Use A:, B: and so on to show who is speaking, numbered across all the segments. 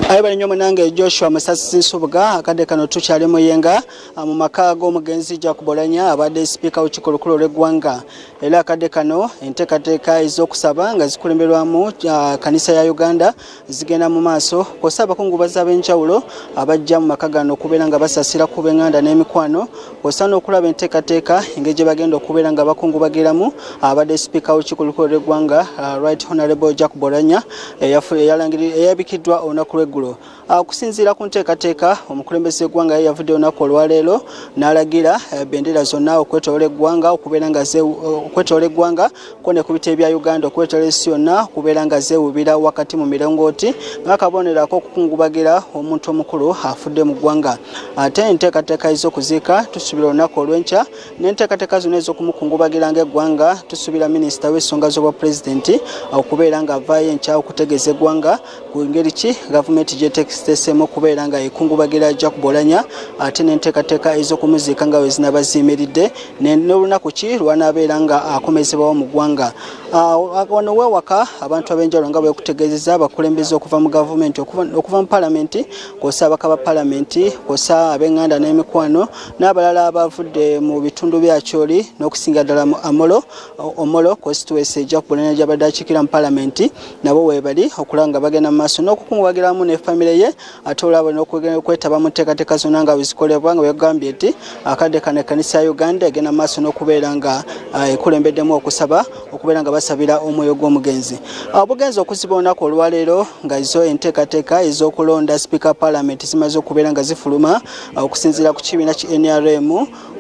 A: Ayibali nnyo munange Joshua Musasi Nsubuga akadde kano tukyali muyenga mu maka g'omugenzi Jakubolanya abadde sipiika w'olukiiko olukulu lw'eggwanga era akadde kano enteekateeka ez'okusaba nga zikulemberwamu kanisa ya Uganda zigenda mu maaso kw'ossa abakungubazi ab'enjawulo abajja mu maka gano okubeera nga basasira ku b'enganda n'emikwano kw'ossa n'okulaba enteekateeka engeri gye bagenda okubeera nga bakungubagiramu abadde sipiika w'olukiiko olukulu lw'eggwanga Right Honorable Jakubolanya eyabikiddwa olunaku lw'eggulo. Okusinziira ku nteekateeka omukulembeze w'eggwanga yavudde olunaku olwaleero n'alagira bendera zonna okwetoloola eggwanga okubeera nga okwetoloola eggwanga ko ne ku biti ebya Uganda okwetoloola ensi yonna okubeera nga zeewubira wakati mu mirongooti ng'akabonerako okukungubagira omuntu omukulu afudde mu ggwanga. Ate enteekateeka ez'okuziika tusuubira olunaku olw'enkya n'enteekateeka zonna ez'okumukungubagira ng'eggwanga tusuubira minisita w'ensonga z'obwa pulezidenti okubeera nga avaayo enkya okutegeeza eggwanga ku ngeri ki gavumenti gyeteesemu okubeera nga ekungubagira Jakubolanya ate n'enteekateeka ez'okumuziika nga we zinaba ziyimiridde n'olunaku ki lw'anaabeera nga akomezebwawo mu ggwanga. Wano weewaka abantu ab'enjawulo nga beekutegeezeza abakulembeze okuva mu gavumenti okuva mu palamenti kw'ossa abaka ba palamenti kw'ossa ab'enganda n'emikwano n'abalala abavudde mu bitundu bya Kyoli n'okusinga ddala mu Omolo constituency Jakubolanya gy'abadde akiikira mu palamenti nabo weebali okulaba nga bagenda mu maaso n'okukungubagiramu ne famire ye ate olaba n'okwetaba mu nteekateeka zonna nga wezikolebwa nga bagambye nti akadde kano ekkanisa ya Uganda egenda mu maaso n'okubeera nga ekulembeddemu okusaba okubeera nga basabira omwoyo gw'omugenzi. Obugenzi okuziba olunaku olwaleero nga izo enteekateeka ez'okulonda sipiika palamenti zimaze okubeera nga zifuluma okusinziira ku kibiina ki NRM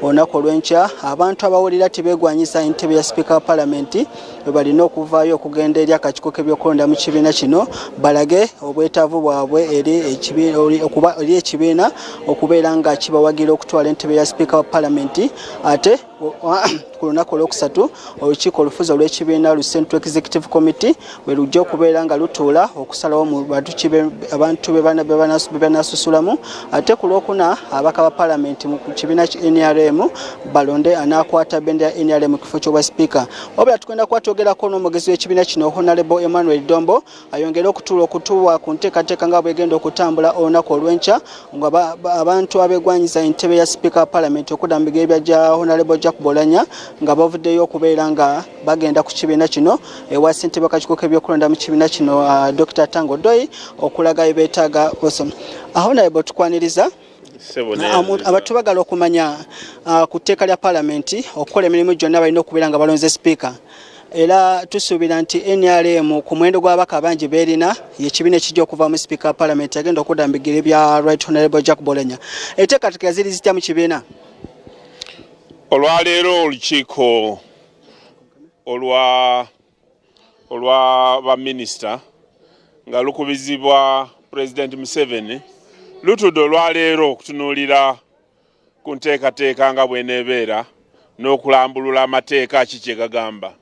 A: olunaku olw'enkya abantu abawulira tibeegwanyiza entebe ya sipiika palamenti balina okuvaayo okugenda eri akakiiko k'ebyokulonda mu kibiina kino balage obwetaavu bwabwe eri ekibiina okubeera nga kibawagira okutwala entebe ya sipiika wa palamenti. Ate ku lunaku olwokusatu olukiiko olufuzi olw'ekibiina lu Central Executive Committee bwe lujja okubeera nga lutuula okusalawo mu abantu be banaasusulamu. Ate ku lwokuna abaka ba palamenti mu kibiina ki NRM balonde anaakwata bendera ya NRM mu kifo ky'obwa sipiika. Wabula tugenda kwatwogerako n'omugezi w'ekibiina kino Honorable Emmanuel Dombo ayongere okutuwa ku nteekateeka nga bwegenda okutambula olunaku olw'enkya nga abantu abeegwanyiza entebe ya sipiika wa palamenti okudda mu bigere bya Honorable Jakubolanya nga bavuddeyo okubeera nga bagenda ku kibiina kino ewa ssentebe w'akakiiko k'ebyokulonda mu kibiina kino Dr. Tango Doi okulaga ebeetaaga osoma. Honorable tukwaniriza abantu bagala okumanya ku tteeka lya palamenti okukola emirimu gyonna balina okubeera nga balonze sipiika. Era tusuubira nti NRM ku muwendo gw'abaka bangi beerina yekibiina ekijja okuvaamu sipiika wa palamenti agenda okudda mu bigere bya Right Honorable Jakubolanya. Enteekateeka ziri zitya mu kibiina?
B: Olwaleero olukiiko olwa baminisita nga lukubizibwa Pulezidenti Museveni lutudde olwaleero okutunuulira ku nteekateeka nga bw'eneebeera n'okulambulula amateeka ki kye gagamba.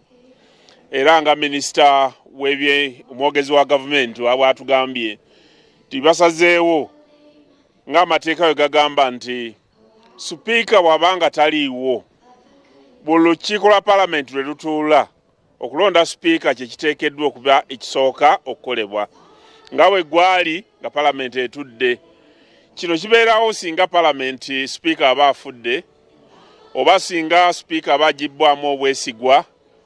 B: Era nga minisita omwogezi wa gavumenti bw'atugambye nti basazeewo ng'amateeka we gagamba nti sipiika bw'abanga taliiwo buli lukiiko lwa palamenti lwe lutuula okulonda sipiika kye kiteekeddwa okuba ekisooka okukolebwa nga bwe gwali nga palamenti etudde. Kino kibeerawo singa palamenti sipiika aba afudde oba singa sipiika aba agibbwamu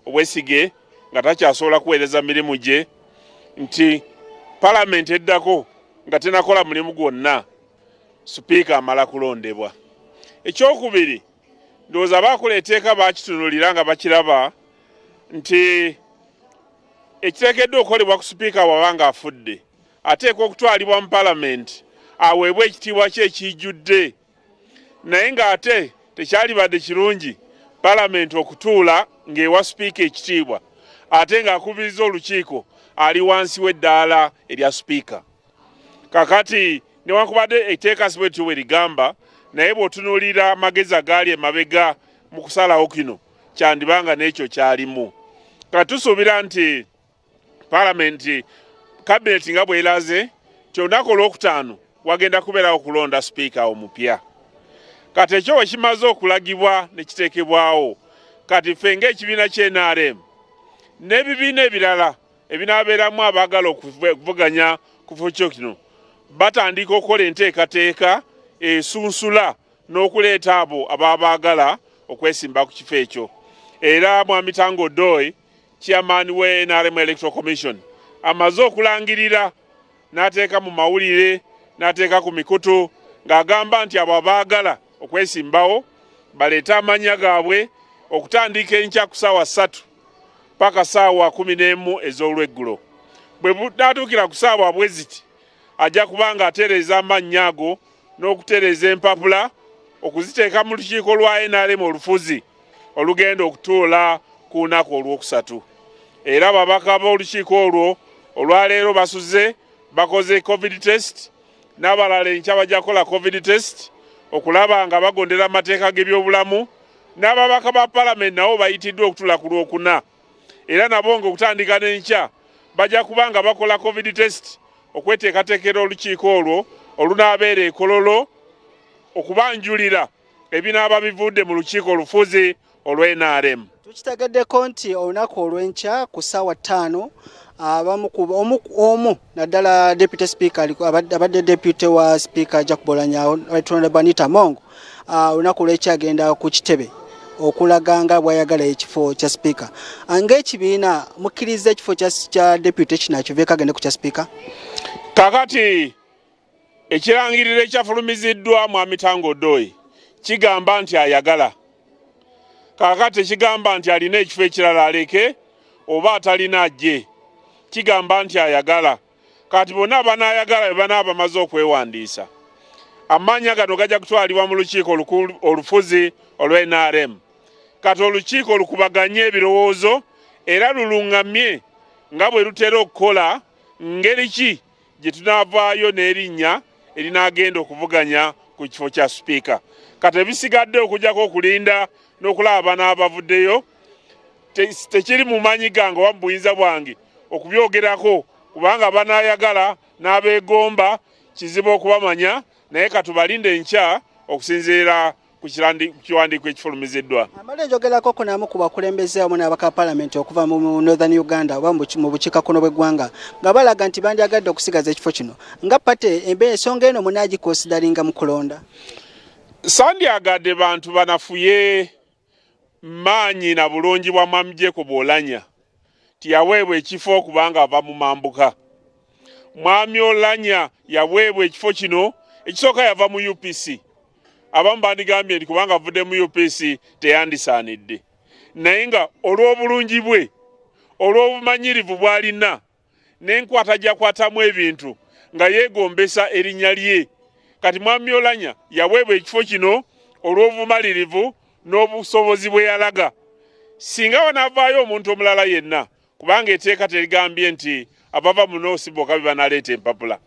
B: obwesige nga takyasobola kuweereza mirimu gye nti palamenti eddako nga tenakola mulimu gwonna sipiika amala kulondebwa. Ekyokubiri ndowooza baakola etteeka baakitunulira nga bakiraba nti ekiteekeddwa okukolebwa ku sipiika bw'aba nga afudde ateekwa okutwalibwa mu palamenti aweebwe ekitiibwa kye ekijjudde. Naye ng'ate tekyalibadde kirungi palamenti okutuula ng'ewa sipiika ekitiibwa ate ng'akubiriza olukiiko ali wansi w'eddaala erya sipiika. Kakati newankubadde etteeka si bwe ligamba naye bw'otunuulira amagezi agaali emabega mu kusalawo kino kyandibanga n'ekyo kyalimu. Kati tusuubira nti palamenti kabineti nga bw'eraze nti olunaku olwokutaano wagenda kubeerawo okulonda sipiika omupya. Kati ekyo bwe kimaze okulagibwa ne kiteekebwawo kati ffe ng'ekibiina kye NRM n'ebibiina ebirala ebinaabeeramu abaagala okuvuganya ku kifo kino batandika okukola enteekateeka esunsula n'okuleeta abo abaagala okwesimba ku kifo ekyo. Era Mwami Tango Doi, chairman we NRM Electoral Commission, amaze okulangirira n'ateeka mu mawulire n'ateeka ku mikutu ng'agamba nti abo abaagala okwesimbawo baleeta amannya gaabwe okutandika enkya ku ssaawa 3 paka ssaawa 11 ez'olweggulo. Bwe bunaatuukira ku ssaawa bwe ziti ajja kubanga atereeza amannya ago n'okutereeza empapula okuziteeka mu lukiiko lwa NRM olufuzi olugenda okutuula ku lunaku olwokusatu. Era ababaka b'olukiiko olwo olwaleero basuze bakoze covid test n'abalala enkya bajja kukola covid test okulaba nga bagondera amateeka g'ebyobulamu, n'ababaka ba palamenti nabo bayitiddwa okutuula ku lwokuna. Era nabo ng'okutandika n'enkya bajja kubanga bakola covid test okweteekateekera olukiiko olwo olunaabeera e Kololo okubanjulira ebinaaba bivudde mu lukiiko olufuzi olwa NRM.
A: Tukitegeddeko nti olunaku olw'enkya ku ssaawa 5 omu naddala deputy speaker abadde deputy wa speaker Jacob Oulanyah Honorable Banita Mongo olunaku olw'enkya agenda ku kitebe okulaga nga bw'ayagala ekifo kya speaker. Ng'ekibiina mukkiriza ekifo kya deputy kino akiveeko agende ku kya speaker?
B: Kakati ekirangiriro ekyafulumiziddwa Mwami Tango Doi kigamba nti ayagala. Kakati ekigamba nti alina ekifo ekirala aleke oba atalina ajje. Kigamba nti ayagala. Kati bonna abanaayagala be banaaba bamaze okwewandiisa. Amannya gano gajja kutwalibwa mu lukiiko olufuzi olwa NRM. Kati olukiiko lukubaganye ebirowoozo era lulungamye nga bwe lutera okukola ngeri ki gye tunaavaayo n'erinnya erinaagenda okuvuganya ku kifo kya sipiika. Kati ebisigadde okujjako okulinda n'okulaba n'abavuddeyo tekiri mu maanyi gange oba mu buyinza bwange okubyogerako, kubanga banaayagala n'abeegomba kizibu okubamanya, naye katubalinde enkya okusinziira ku kiwandiiko ekifulumiziddwa.
A: Amala enjogerako ko namu ku bakulembeze awamu n'abaka palamenti okuva mu Northern Uganda oba mu bukiikakkono bw'eggwanga nga balaga nti bandyagadde okusigaza ekifo kino nga pate ensonga eno munaagikonsidaringa mu kulonda.
B: Sandyagadde bantu banafuye maanyi na bulungi bwa Mwami Jacob Oulanyah tiyaweebwa ekifo kubanga ava mu mambuka. Mwami Oulanyah yaweebwa ekifo kino, ekisooka yava mu UPC. Abamu bandigambye nti kubanga avudde mu UPC teyandisaanidde. Naye nga olw'obulungi bwe, olw'obumanyirivu bw'alina, n'enkwata gy'akwatamu ebintu nga yeegombesa erinnya lye. Kati Mwami Oulanyah yaweebwa ekifo kino olw'obumalirivu n'obusobozi bwe yalaga. Singa wanaavaayo omuntu omulala yenna, kubanga etteeka terigambye nti abava mu noosi bokka be banaleeta empapula.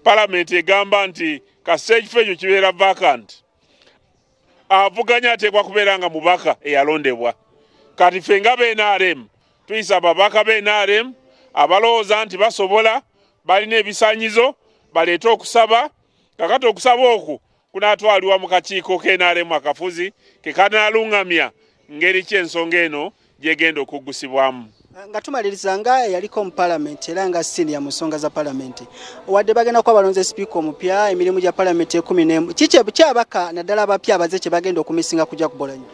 B: Palamenti egamba nti kasita ekifo ekyo kibeera vacant, avuganya ateekwa kubeera nga mubaka eyalondebwa. Kati ffe nga NRM tuyisa ababaka NRM abalowooza nti basobola, balina ebisaanyizo, baleete okusaba. Kakati okusaba okwo kunaatwalibwa mu kakiiko k'NRM akafuzi ke kanaalungamya ngeri ki ensonga eno gyegenda okuggusibwamu.
A: Nga tumaliriza nga yaliko mu palamenti era nga senior mu nsonga za palamenti wadde bagenda kuba balonze sipiika omupya emirimu gya palamenti 11 kiki abaka naddala abapya abaze kye bagenda okumisinga kujja ku Oulanyah?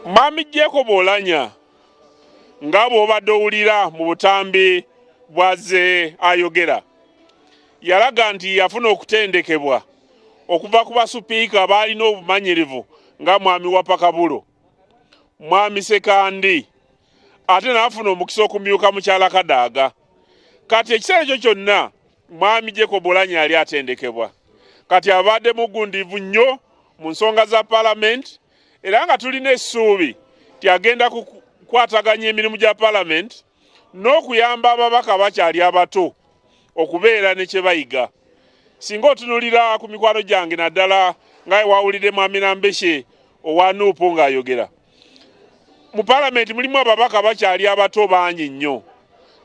B: Mwami Jacob Oulanyah nga bw'obadde owulira mu butambi bwazze ayogera yalaga nti yafuna okutendekebwa okuva ku basupiika abaalina obumanyirivu nga Mwami Wapakabulo, Mwami Sekandi, ate n'afuna omukisa okumyuka mukyala Kadaaga. Kati ekiseera ekyo kyonna Mwami Jacob Oulanyah yali atendekebwa. Kati abadde mugundivu nnyo mu nsonga za palamenti era nga tulina essuubi ti agenda kukwataganya emirimu gya palamenti n'okuyamba ababaka bakyali abato okubeera ne kye bayiga. Singa otunulira ku mikwano gyange naddala nga wawulidde Mwami Nambeshe owa Nuupu ng'ayogera, mu palamenti mulimu ababaka bakyali abato bangi nnyo,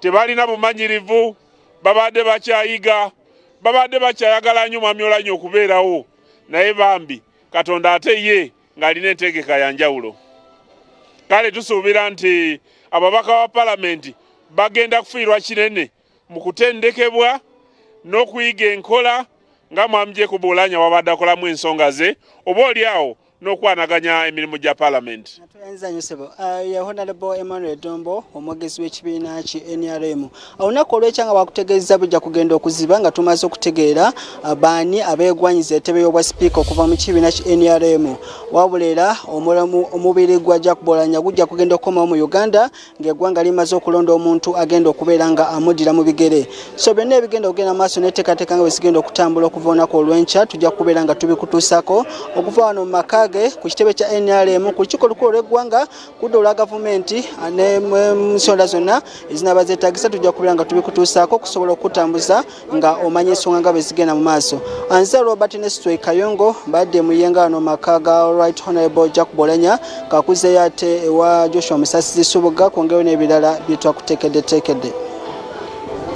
B: tebalina bumanyirivu, babadde bakyayiga, babadde bakyayagala nnyo Mwami Oulanyah okubeerawo, naye bambi Katonda ate ye ng'alina entegeka ya njawulo. Kale tusuubira nti ababaka ba palamenti bagenda kufiirwa kinene mu kutendekebwa n'okuyiga enkola nga Mwami Jacob Oulanyah wabadde akolamu ensonga ze oba oliawo n'okwanaganya emirimu gya Parliament.
A: ya Honorable Emmanuel Dombo omwogezi w'ekibiina ki NRM. Olunaku olw'ekyanga bakutegeeza bujja kugenda okuziba nga tumaze okutegeera baani abeegwanyiza entebe y'obwa sipiika okuva mu kibiina ki NRM. Wabula era omubiri gwa Jacob Oulanyah gujja kugenda okukomawo mu Uganda ng'eggwanga limaze okulonda omuntu agenda okubeera nga amuddira mu bigere. So byonna ebigenda okugenda maaso n'enteekateeka nga bwe zigenda okutambula okuva olunaku olw'enkya tujja kubeera nga tubikutuusako okuva wano mu maka ku kitebe kya NRM ku lukiiko olukulu olw'eggwanga kudda olwa gavumenti n'ensonda zonna ezinaba zeetaagisa tujja kubeera nga tubikutuusaako okusobola okutambuza nga omanya ensonga nga bwe zigenda mu maaso. Nze Robert Nesitwe Kayongo badde mu yenga wano maka ga Right Honorable Jacob Oulanyah kakuzeeyo ate ewa Joshua Musasizi Subuga kwongereyo n'ebirala bye twakuteekeddeteekedde.